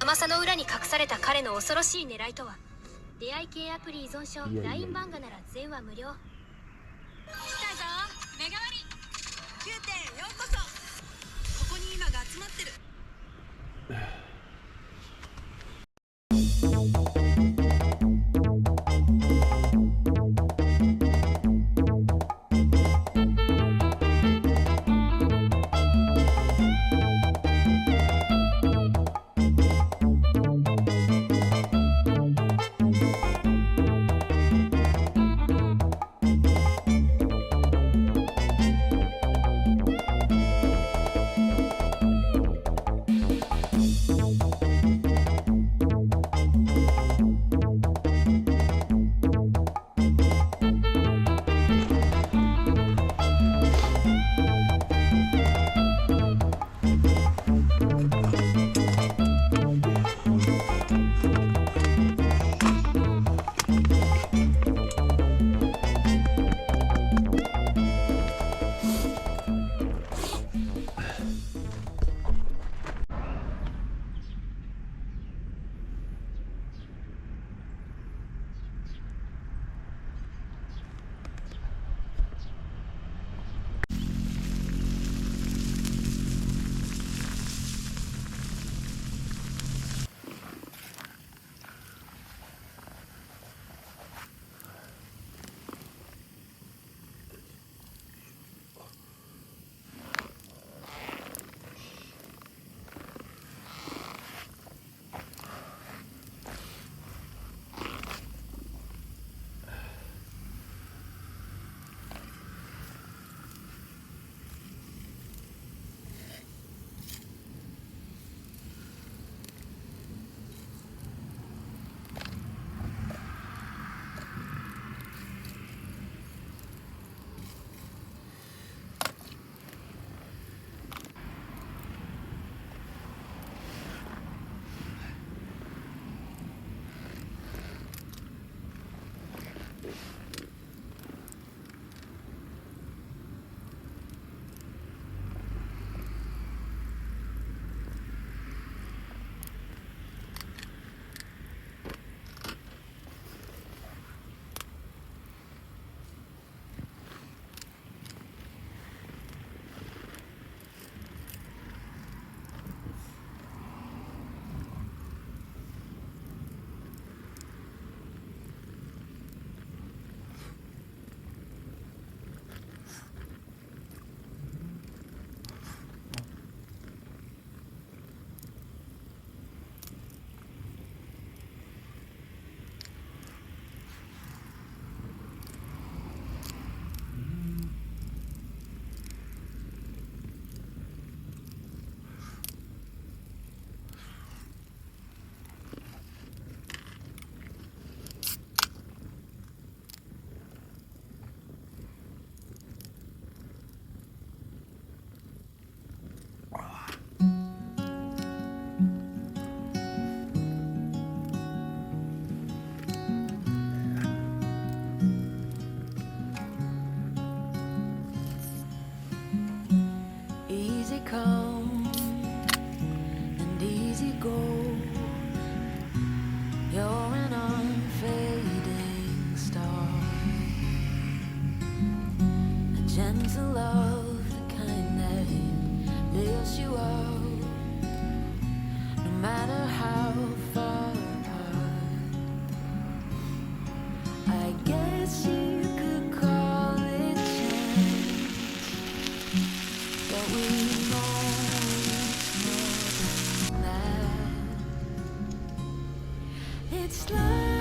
甘さの裏に隠された彼の恐ろしい狙いとは。出会い系アプリ依存症 LINE 漫画なら全話無料。来たぞ目代わり。9点ようこそ。ここに今が集まってる。Come and easy go. You're an unfading star, a gentle love, the kind that lifts you up, no matter how far apart. I guess you could call it chance, but we it's like